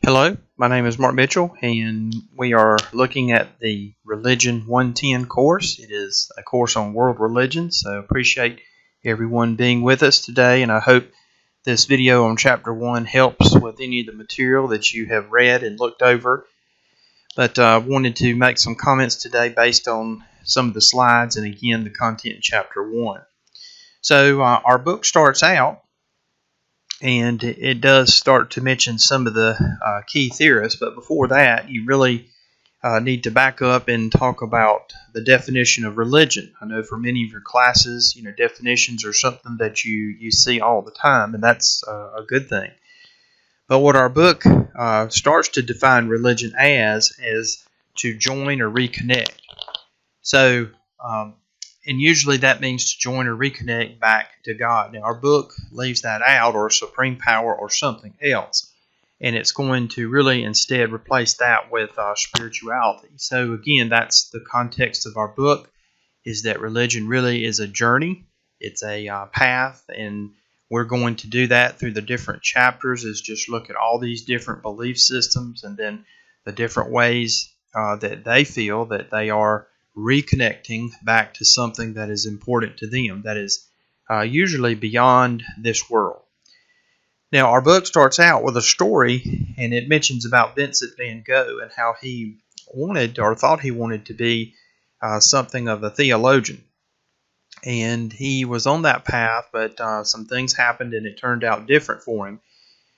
Hello, my name is Mark Mitchell, and we are looking at the Religion 110 course. It is a course on world religion, so appreciate everyone being with us today, and I hope this video on Chapter 1 helps with any of the material that you have read and looked over. But I wanted to make some comments today based on some of the slides and, again, the content in Chapter 1. So our book starts out, and it does start to mention some of the key theorists, but before that, you really need to back up and talk about the definition of religion. I know for many of your classes, definitions are something that you see all the time, and that's a good thing. But what our book starts to define religion as is to join or reconnect. So, and usually that means to join or reconnect back to God. Now, our book leaves that out, or supreme power, or something else. And it's going to really instead replace that with spirituality. So again, that's the context of our book, is that religion really is a journey. It's a path, and we're going to do that through the different chapters, is just look at all these different belief systems and then the different ways that they feel that they are reconnecting back to something that is important to them, that is usually beyond this world. Now, our book starts out with a story, and it mentions about Vincent van Gogh and how he wanted, or thought he wanted, to be something of a theologian. And he was on that path, but some things happened and it turned out different for him.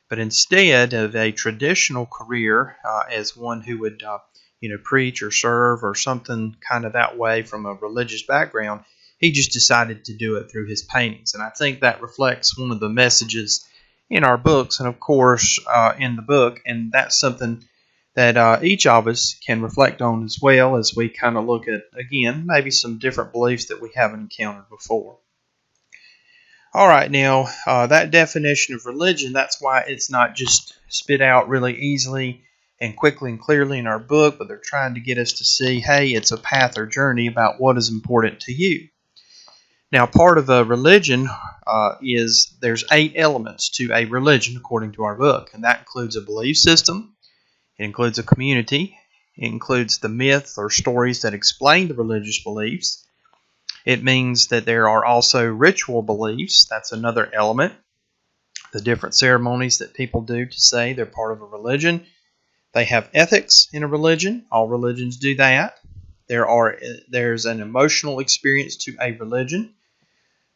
But instead of a traditional career as one who would preach or serve or something kind of that way from a religious background, he just decided to do it through his paintings. And I think that reflects one of the messages in our books, and of course in the book, and that's something that each of us can reflect on as well, as we kind of look at, again, maybe some different beliefs that we haven't encountered before. All right, now that definition of religion, that's why it's not just spit out really easily and quickly and clearly in our book, but they're trying to get us to see, hey, it's a path or journey about what is important to you. Now, part of a religion is there's 8 elements to a religion according to our book, and that includes a belief system, it includes a community, it includes the myths or stories that explain the religious beliefs. It means that there are also ritual beliefs, that's another element, the different ceremonies that people do to say they're part of a religion. They have ethics in a religion. All religions do that. There's an emotional experience to a religion.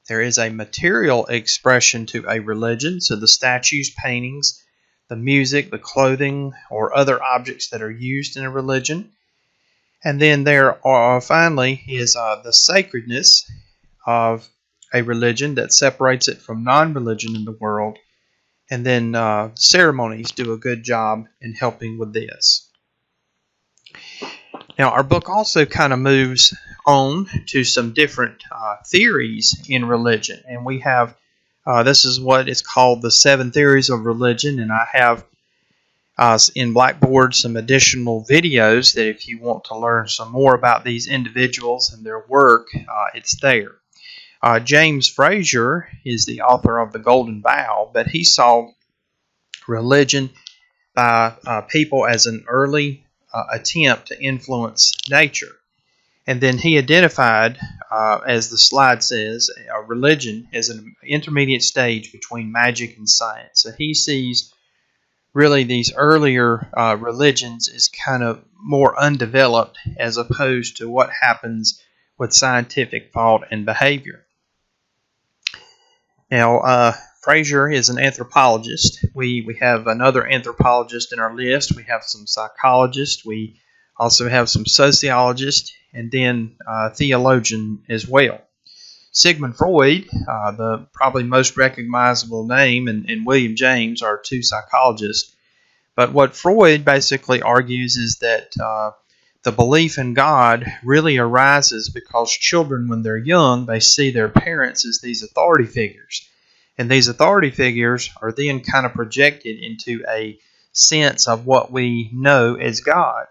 There is a material expression to a religion. So the statues, paintings, the music, the clothing, or other objects that are used in a religion. And then there are, finally, is the sacredness of a religion that separates it from non-religion in the world. And then ceremonies do a good job in helping with this. Now, our book also kind of moves on to some different theories in religion. And we have, this is what is called the 7 theories of religion. And I have in Blackboard some additional videos that if you want to learn some more about these individuals and their work, it's there. James Frazier is the author of The Golden Bough, but he saw religion by people as an early attempt to influence nature. And then he identified, as the slide says, religion as an intermediate stage between magic and science. So he sees really these earlier religions as kind of more undeveloped as opposed to what happens with scientific thought and behavior. Now, Frazier is an anthropologist. We have another anthropologist in our list. We have some psychologists. We also have some sociologists, and then theologian as well. Sigmund Freud, the probably most recognizable name, and William James are 2 psychologists. But what Freud basically argues is that the belief in God really arises because children, when they're young, they see their parents as these authority figures. And these authority figures are then kind of projected into a sense of what we know as God.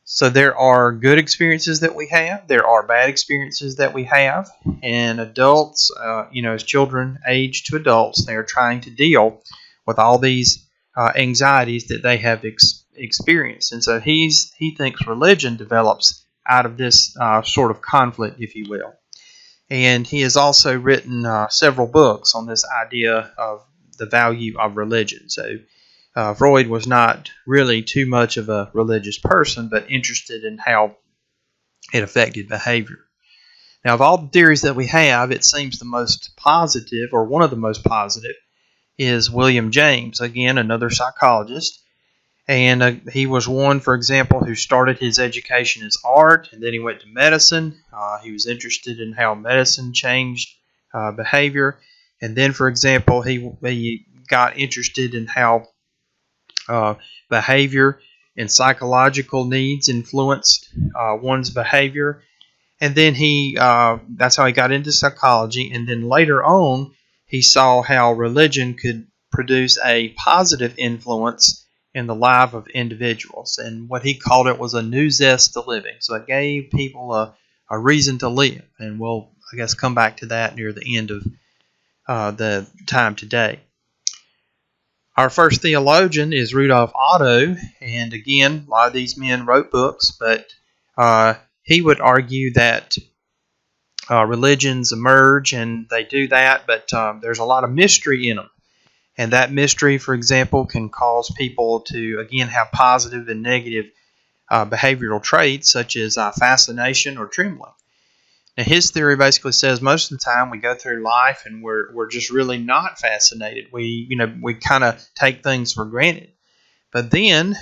So there are good experiences that we have. There are bad experiences that we have. And adults, as children age to adults, they are trying to deal with all these anxieties that they have experienced. And so he thinks religion develops out of this sort of conflict, if you will. And he has also written several books on this idea of the value of religion. So Freud was not really too much of a religious person, but interested in how it affected behavior. Now, of all the theories that we have, it seems the most positive, or one of the most positive, is William James, again, another psychologist. And he was one, for example, who started his education as art, and then he went to medicine. He was interested in how medicine changed behavior. And then, for example, he got interested in how behavior and psychological needs influenced one's behavior. And then that's how he got into psychology. And then later on, he saw how religion could produce a positive influence in the life of individuals. And what he called it was a new zest to living. So it gave people a reason to live. And we'll, I guess, come back to that near the end of the time today. Our first theologian is Rudolf Otto. And again, a lot of these men wrote books, but he would argue that religions emerge, and they do that, but there's a lot of mystery in them. And that mystery, for example, can cause people to, again, have positive and negative behavioral traits, such as fascination or trembling. Now, his theory basically says most of the time we go through life and we're just really not fascinated. We kind of take things for granted. But then,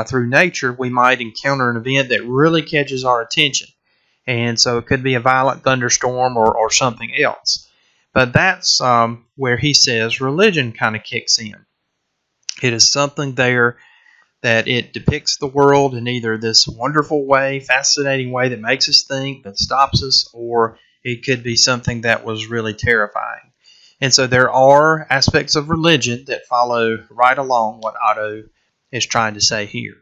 through nature, we might encounter an event that really catches our attention. And so it could be a violent thunderstorm or something else. But that's where he says religion kind of kicks in. It is something there that it depicts the world in either this wonderful way, fascinating way that makes us think, that stops us, or it could be something that was really terrifying. And so there are aspects of religion that follow right along what Otto is trying to say here.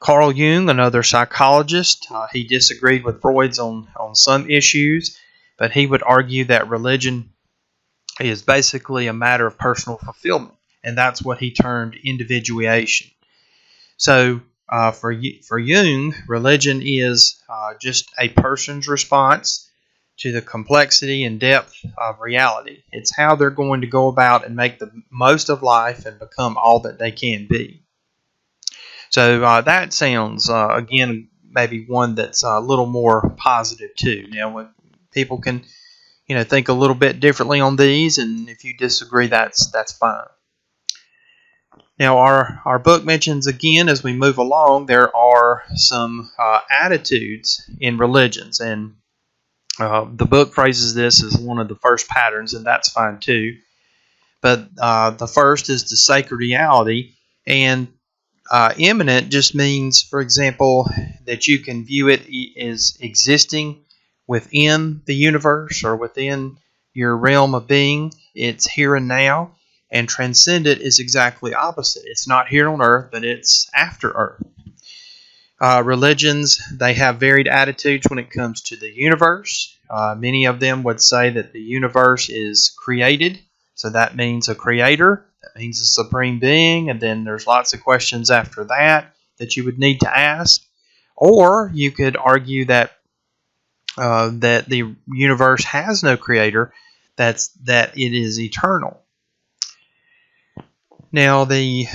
Carl Jung, another psychologist, he disagreed with Freud's on some issues, but he would argue that religion is basically a matter of personal fulfillment, and that's what he termed individuation. So for Jung, religion is just a person's response to the complexity and depth of reality. It's how they're going to go about and make the most of life and become all that they can be. So that sounds, again, maybe one that's a little more positive too. Now, when people can, think a little bit differently on these, and if you disagree, that's fine. Now, our book mentions, again, as we move along, there are some attitudes in religions, and the book phrases this as one of the first patterns, and that's fine too. But the first is the sacred reality, and immanent just means, for example, that you can view it as existing within the universe or within your realm of being. It's here and now. And transcendent is exactly opposite. It's not here on earth, but it's after earth. Religions, they have varied attitudes when it comes to the universe. Many of them would say that the universe is created. So that means a creator. That means a supreme being, and then there's lots of questions after that you would need to ask. Or you could argue that the universe has no creator, that it is eternal. Now, the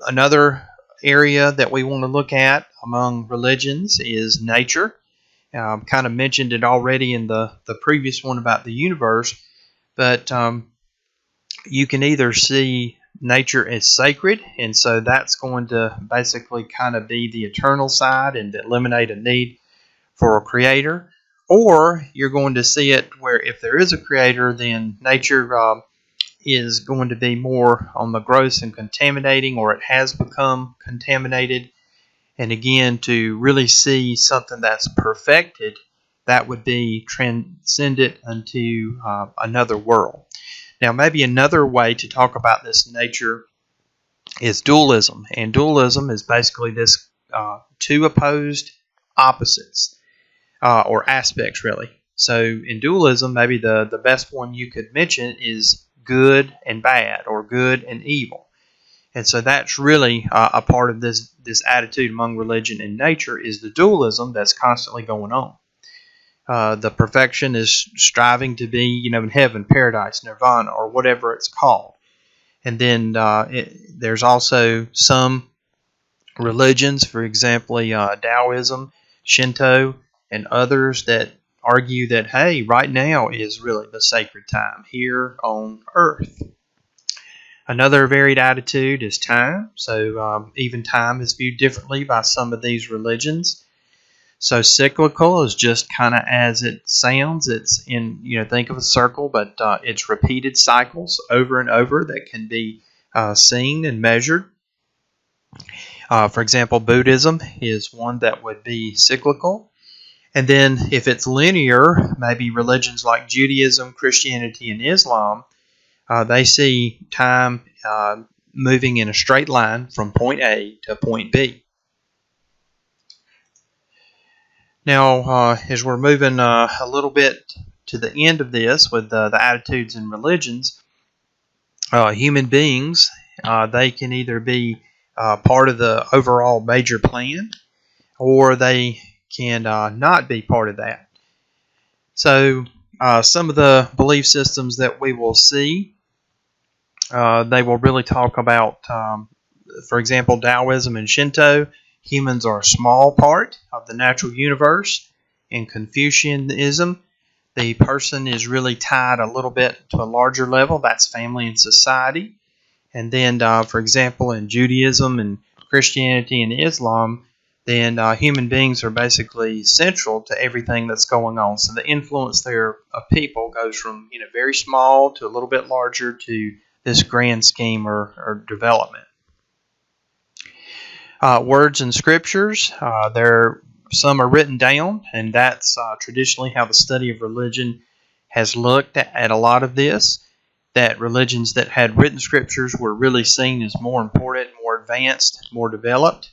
another area that we want to look at among religions is nature. Kind of mentioned it already in the previous one about the universe, but you can either see nature as sacred, and so that's going to basically kind of be the eternal side and eliminate a need for a creator, or you're going to see it where if there is a creator, then nature is going to be more on the gross and contaminating, or it has become contaminated. And again, to really see something that's perfected, that would be transcendent unto another world. Now, maybe another way to talk about this nature is dualism. And dualism is basically this two opposed opposites, or aspects, really. So in dualism, maybe the best one you could mention is good and bad or good and evil. And so that's really a part of this attitude among religion and nature is the dualism that's constantly going on. The perfection is striving to be, in heaven, paradise, nirvana, or whatever it's called. And then there's also some religions, for example, Taoism, Shinto, and others that argue that, hey, right now is really the sacred time here on earth. Another varied attitude is time. So even time is viewed differently by some of these religions. So cyclical is just kind of as it sounds. It's in, think of a circle, but it's repeated cycles over and over that can be seen and measured. For example, Buddhism is one that would be cyclical. And then if it's linear, maybe religions like Judaism, Christianity, and Islam, they see time moving in a straight line from point A to point B. Now, as we're moving a little bit to the end of this with the attitudes and religions, human beings, they can either be part of the overall major plan, or they can not be part of that. So some of the belief systems that we will see, they will really talk about, for example, Taoism and Shinto. Humans are a small part of the natural universe. In Confucianism, the person is really tied a little bit to a larger level. That's family and society. And then, for example, in Judaism and Christianity and Islam, then human beings are basically central to everything that's going on. So the influence there of people goes from very small to a little bit larger to this grand scheme or development. Words and scriptures, some are written down, and that's traditionally how the study of religion has looked at a lot of this, that religions that had written scriptures were really seen as more important, more advanced, more developed,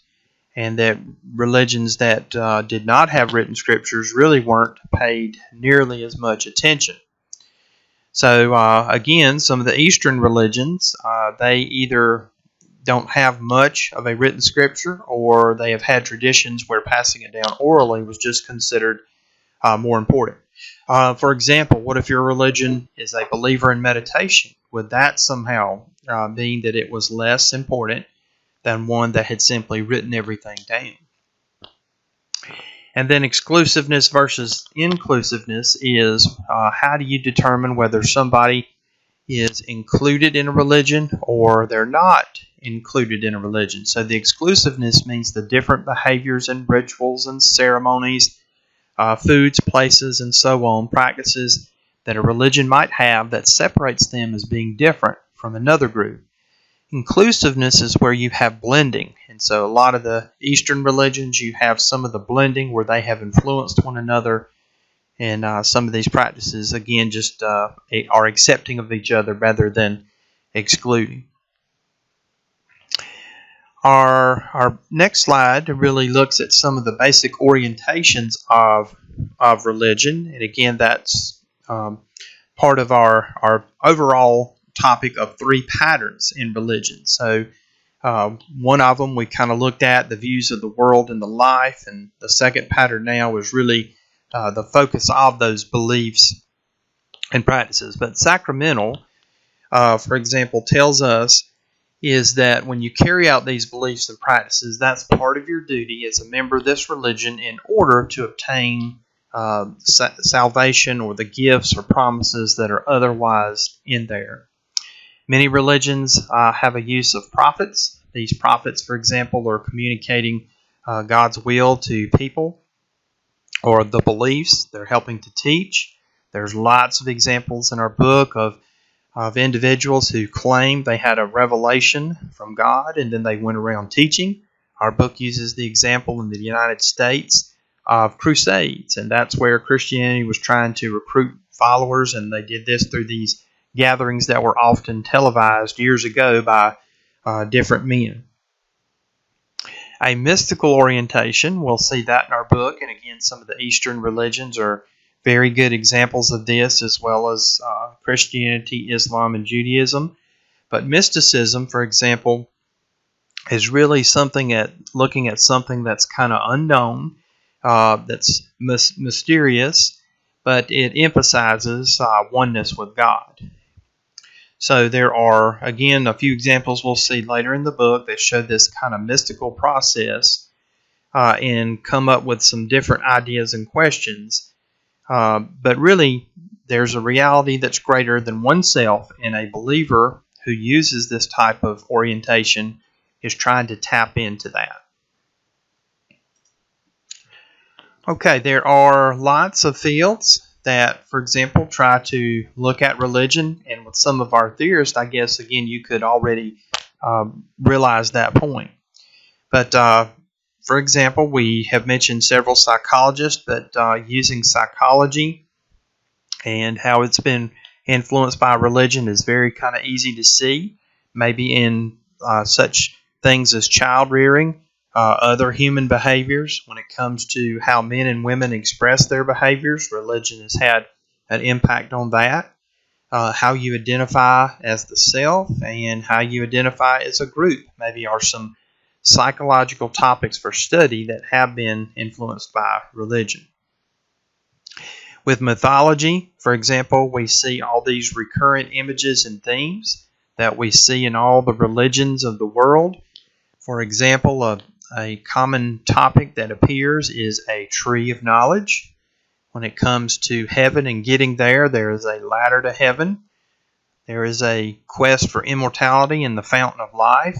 and that religions that did not have written scriptures really weren't paid nearly as much attention. So again, some of the Eastern religions, they either don't have much of a written scripture, or they have had traditions where passing it down orally was just considered more important. For example, what if your religion is a believer in meditation? Would that somehow mean that it was less important than one that had simply written everything down? And then exclusiveness versus inclusiveness is how do you determine whether somebody is included in a religion or they're not included in a religion. So the exclusiveness means the different behaviors and rituals and ceremonies, foods, places, and so on, practices that a religion might have that separates them as being different from another group. Inclusiveness is where you have blending. And so a lot of the Eastern religions, you have some of the blending where they have influenced one another. And some of these practices, again, just are accepting of each other rather than excluding. Our next slide really looks at some of the basic orientations of religion. And again, that's part of our overall topic of 3 patterns in religion. So one of them we kind of looked at the views of the world and the life. And the second pattern now is really the focus of those beliefs and practices. But sacramental, for example, tells us is that when you carry out these beliefs and practices, that's part of your duty as a member of this religion in order to obtain salvation or the gifts or promises that are otherwise in there. Many religions have a use of prophets. These prophets, for example, are communicating God's will to people, or the beliefs they're helping to teach. There's lots of examples in our book of individuals who claim they had a revelation from God and then they went around teaching. Our book uses the example in the United States of crusades, and that's where Christianity was trying to recruit followers, and they did this through these gatherings that were often televised years ago by different men. A mystical orientation, we'll see that in our book, and again, some of the Eastern religions are very good examples of this, as well as Christianity, Islam, and Judaism. But mysticism, for example, is really something looking at something that's kind of unknown, that's mysterious, but it emphasizes oneness with God. So there are, again, a few examples we'll see later in the book that show this kind of mystical process and come up with some different ideas and questions. But really, there's a reality that's greater than oneself, and a believer who uses this type of orientation is trying to tap into that. Okay, there are lots of fields that, for example, try to look at religion, and with some of our theorists, I guess, again, you could already realize that point. But, for example, we have mentioned several psychologists, but using psychology and how it's been influenced by religion is very kind of easy to see, maybe in such things as child rearing, other human behaviors. When it comes to how men and women express their behaviors, religion has had an impact on that. How you identify as the self and how you identify as a group maybe are some psychological topics for study that have been influenced by religion. With mythology, for example, we see all these recurrent images and themes that we see in all the religions of the world. For example, a common topic that appears is a tree of knowledge. When it comes to heaven and getting there, there is a ladder to heaven. There is a quest for immortality and the fountain of life.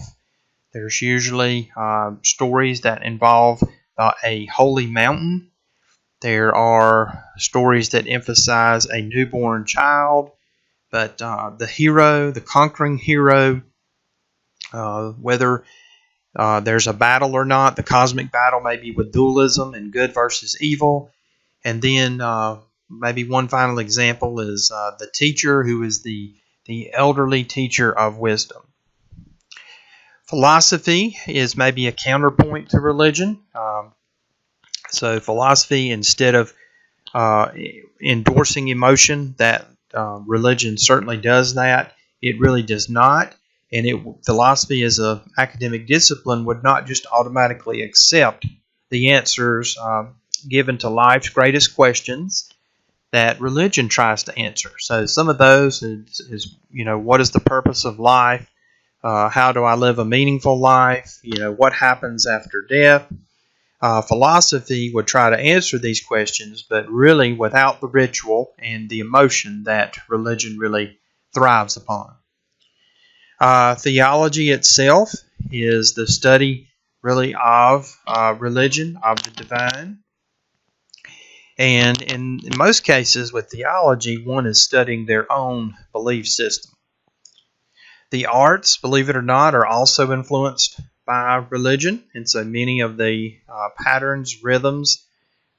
There's usually stories that involve a holy mountain. There are stories that emphasize a newborn child, but the hero, the conquering hero, whether there's a battle or not, the cosmic battle maybe with dualism and good versus evil. And then maybe one final example is the teacher who is the elderly teacher of wisdom. Philosophy is maybe a counterpoint to religion. So philosophy, instead of endorsing emotion, that religion certainly does that, it really does not. And philosophy as an academic discipline would not just automatically accept the answers given to life's greatest questions that religion tries to answer. So some of those is what is the purpose of life? How do I live a meaningful life? What happens after death? Philosophy would try to answer these questions, but really without the ritual and the emotion that religion really thrives upon. Theology itself is the study really of religion, of the divine. And in most cases with theology, one is studying their own belief system. The arts, believe it or not, are also influenced by religion, and so many of the patterns, rhythms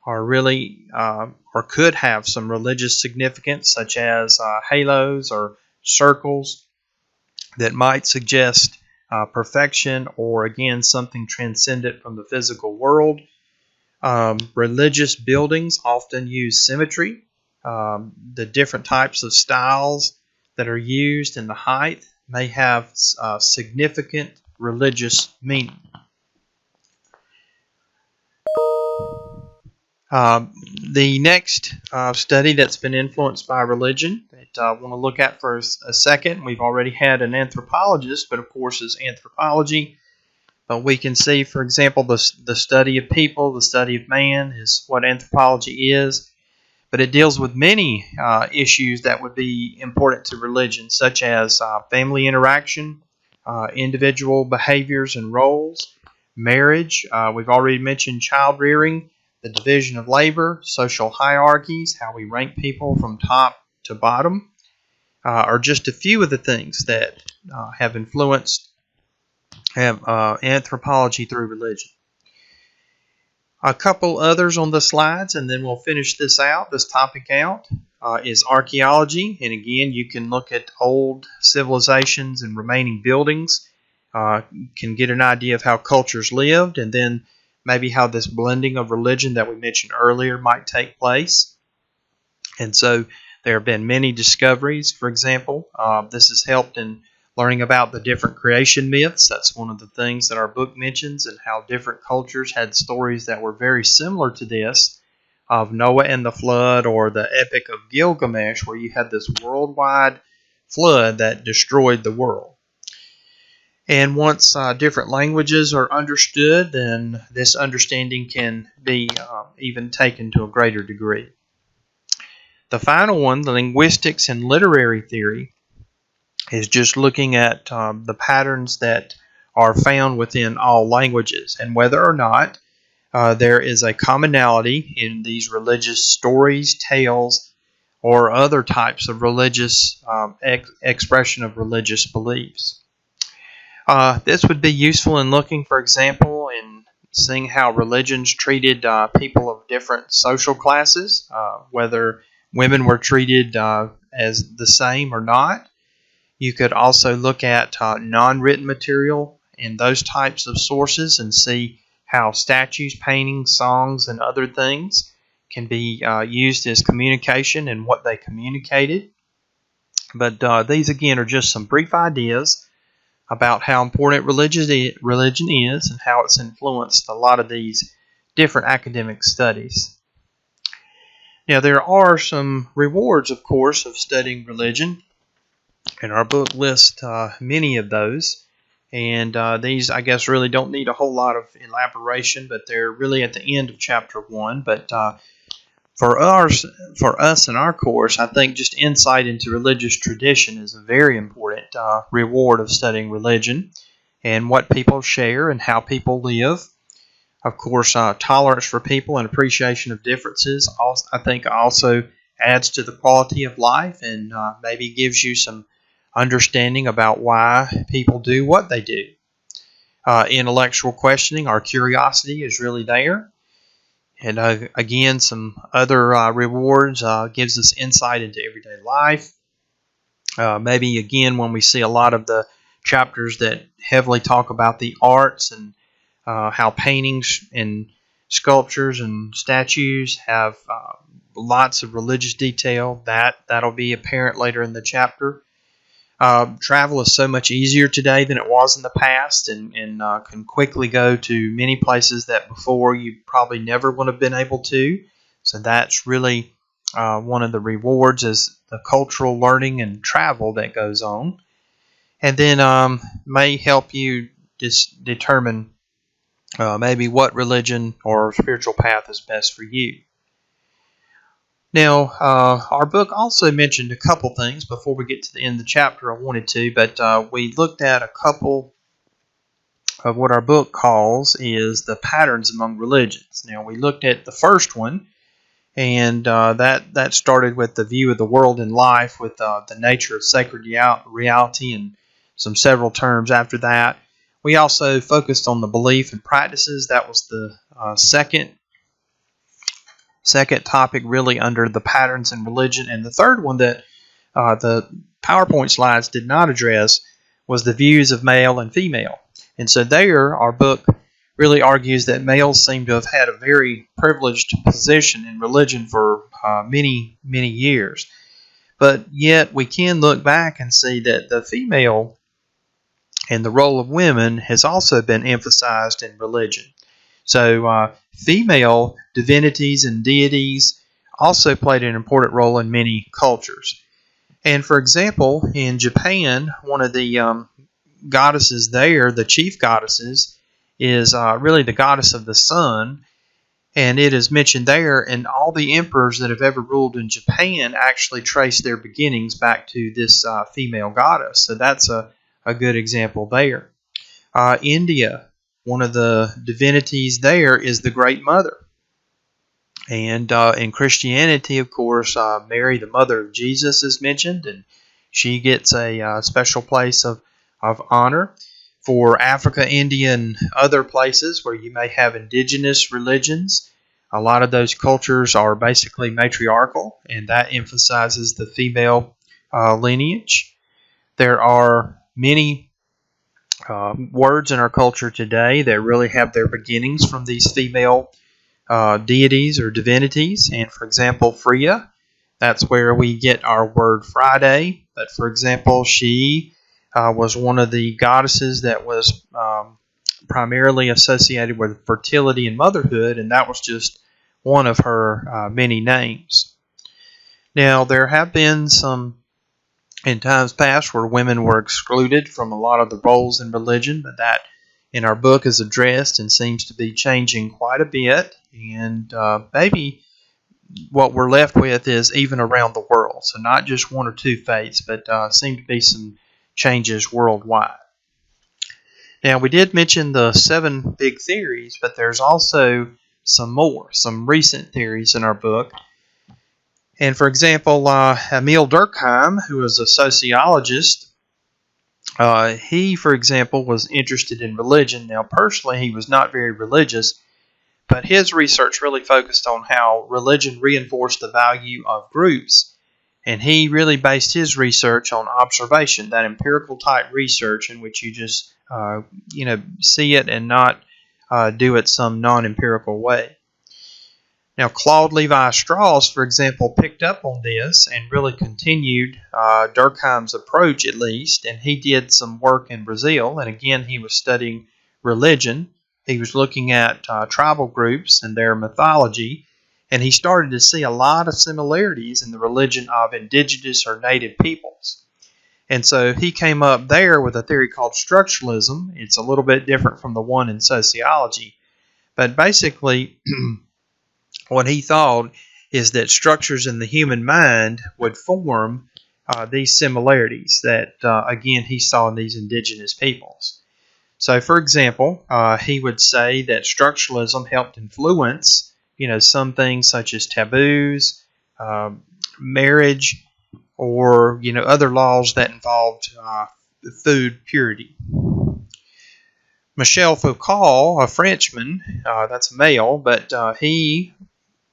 are really or could have some religious significance, such as halos or circles that might suggest perfection or, again, something transcendent from the physical world. Religious buildings often use symmetry. The different types of styles that are used and the height may have significant religious meaning. The next study that's been influenced by religion that I want to look at for a second, we've already had an anthropologist, but of course is anthropology. But we can see, for example, the study of people, the study of man is what anthropology is. But it deals with many issues that would be important to religion, such as family interaction, individual behaviors and roles, marriage. We've already mentioned child rearing, the division of labor, social hierarchies, how we rank people from top to bottom, are just a few of the things that have influenced anthropology through religion. A couple others on the slides, and then we'll finish this topic out, is archaeology. And again, you can look at old civilizations and remaining buildings, can get an idea of how cultures lived, and then maybe how this blending of religion that we mentioned earlier might take place. And so there have been many discoveries. For example, this has helped in learning about the different creation myths. That's one of the things that our book mentions, and how different cultures had stories that were very similar to this, of Noah and the flood, or the Epic of Gilgamesh, where you had this worldwide flood that destroyed the world. And once different languages are understood, then this understanding can be even taken to a greater degree. The final one, the linguistics and literary theory, is just looking at the patterns that are found within all languages, and whether or not there is a commonality in these religious stories, tales, or other types of religious expression of religious beliefs. This would be useful in looking, for example, in seeing how religions treated people of different social classes, whether women were treated as the same or not. You could also look at non-written material in those types of sources and see how statues, paintings, songs, and other things can be used as communication and what they communicated. But these, again, are just some brief ideas about how important religion is and how it's influenced a lot of these different academic studies. Now, there are some rewards, of course, of studying religion, and our book lists many of those. And these, I guess, really don't need a whole lot of elaboration, but they're really at the end of Chapter 1. But for us in our course, I think just insight into religious tradition is a very important reward of studying religion, and what people share and how people live. Of course, tolerance for people and appreciation of differences, I think, also adds to the quality of life, and maybe gives you some understanding about why people do what they do. Intellectual questioning, our curiosity is really there. And again, some other rewards gives us insight into everyday life. Maybe, again, when we see a lot of the chapters that heavily talk about the arts and how paintings and sculptures and statues have lots of religious detail, that'll be apparent later in the chapter. Travel is so much easier today than it was in the past, and can quickly go to many places that before you probably never would have been able to. So that's really one of the rewards, is the cultural learning and travel that goes on. And then may help you determine maybe what religion or spiritual path is best for you. Now, our book also mentioned a couple things before we get to the end of the chapter. I wanted to, but we looked at a couple of what our book calls is the patterns among religions. Now, we looked at the first one, and that started with the view of the world and life, with the nature of sacred reality, and some several terms after that. We also focused on the belief and practices. That was the second topic, really, under the patterns in religion. And the third one that the PowerPoint slides did not address was the views of male and female. And so there, our book really argues that males seem to have had a very privileged position in religion for many, many years. But yet we can look back and see that the female and the role of women has also been emphasized in religion. So female divinities and deities also played an important role in many cultures. And for example, in Japan, one of the goddesses there, the chief goddesses, is really the goddess of the sun. And it is mentioned there, and all the emperors that have ever ruled in Japan actually trace their beginnings back to this female goddess. So that's a good example there. India, one of the divinities there is the Great Mother. And in Christianity, of course, Mary, the mother of Jesus, is mentioned, and she gets a special place of honor. For Africa, India, and other places where you may have indigenous religions, a lot of those cultures are basically matriarchal, and that emphasizes the female lineage. There are many words in our culture today that really have their beginnings from these female deities or divinities. And for example, Freya, That's where we get our word Friday. But for example, she was one of the goddesses that was primarily associated with fertility and motherhood, and that was just one of her many names. Now, there have been some in times past where women were excluded from a lot of the roles in religion, but that in our book is addressed and seems to be changing quite a bit. And maybe what we're left with is even around the world. So not just one or two faiths, but seem to be some changes worldwide. Now, we did mention the 7 big theories, but there's also some recent theories in our book. And for example, Emil Durkheim, who was a sociologist, he, for example, was interested in religion. Now, personally, he was not very religious, but his research really focused on how religion reinforced the value of groups. And he really based his research on observation, that empirical type research in which you just, see it and not do it some non-empirical way. Now, Claude Levi-Strauss, for example, picked up on this and really continued Durkheim's approach, at least, and he did some work in Brazil. And again, he was studying religion. He was looking at tribal groups and their mythology, and he started to see a lot of similarities in the religion of indigenous or native peoples. And so he came up there with a theory called structuralism. It's a little bit different from the one in sociology, but basically what he thought is that structures in the human mind would form these similarities that, again, he saw in these indigenous peoples. So, for example, he would say that structuralism helped influence, some things such as taboos, marriage, or, other laws that involved food purity. Michel Foucault, a Frenchman, that's a male, but he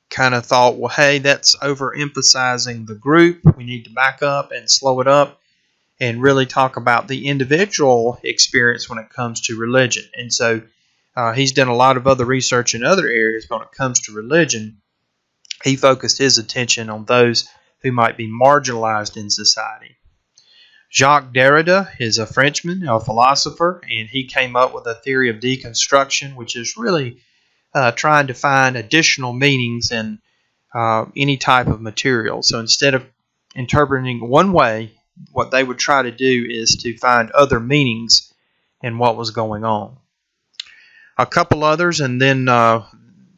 kind of thought, well, hey, that's overemphasizing the group. We need to back up and slow it up and really talk about the individual experience when it comes to religion. And so he's done a lot of other research in other areas, but when it comes to religion, he focused his attention on those who might be marginalized in society. Jacques Derrida is a Frenchman, a philosopher, and he came up with a theory of deconstruction, which is really trying to find additional meanings in any type of material. So instead of interpreting one way, what they would try to do is to find other meanings in what was going on. A couple others, and then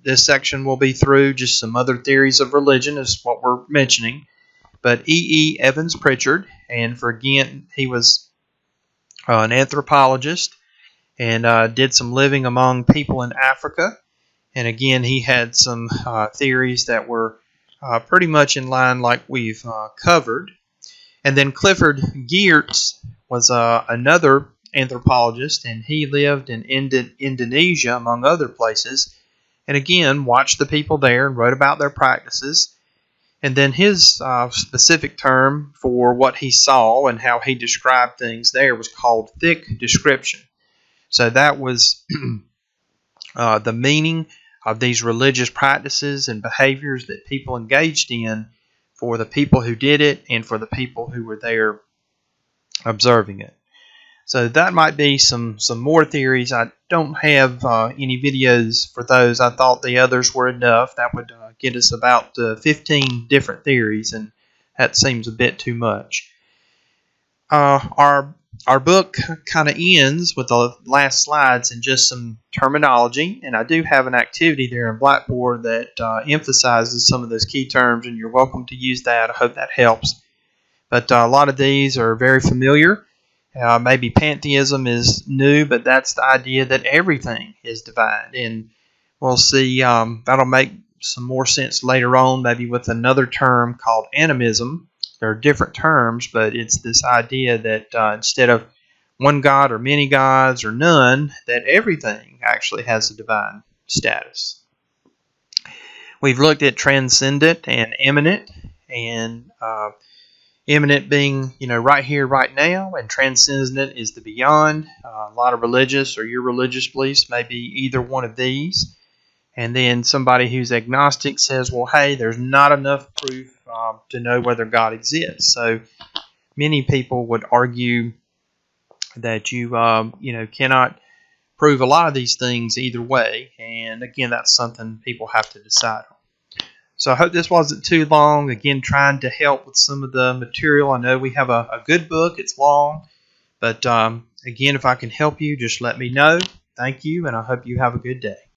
this section will be through just some other theories of religion is what we're mentioning. But E. Evans Pritchard, and again, he was an anthropologist and did some living among people in Africa. And again, he had some theories that were pretty much in line like we've covered. And then Clifford Geertz was another anthropologist, and he lived in Indonesia, among other places. And again, watched the people there and wrote about their practices. And then his specific term for what he saw and how he described things there was called thick description. So that was the meaning of these religious practices and behaviors that people engaged in for the people who did it and for the people who were there observing it. So that might be some more theories. I don't have any videos for those. I thought the others were enough. That would get us about 15 different theories, and that seems a bit too much. Our book kind of ends with the last slides and just some terminology, and I do have an activity there in Blackboard that emphasizes some of those key terms, and you're welcome to use that. I hope that helps. But a lot of these are very familiar. Maybe pantheism is new, but that's the idea that everything is divine. And we'll see, that'll make some more sense later on, maybe with another term called animism. There are different terms, but it's this idea that instead of one God or many gods or none, that everything actually has a divine status. We've looked at transcendent and immanent, and immanent being, right here, right now, and transcendent is the beyond. A lot of religious or your religious beliefs may be either one of these. And then somebody who's agnostic says, well, hey, there's not enough proof to know whether God exists. So many people would argue that you cannot prove a lot of these things either way, and again, that's something people have to decide on. So I hope this wasn't too long. Again, trying to help with some of the material. I know we have a good book. It's long, but again, if I can help you, just let me know. Thank you, and I hope you have a good day.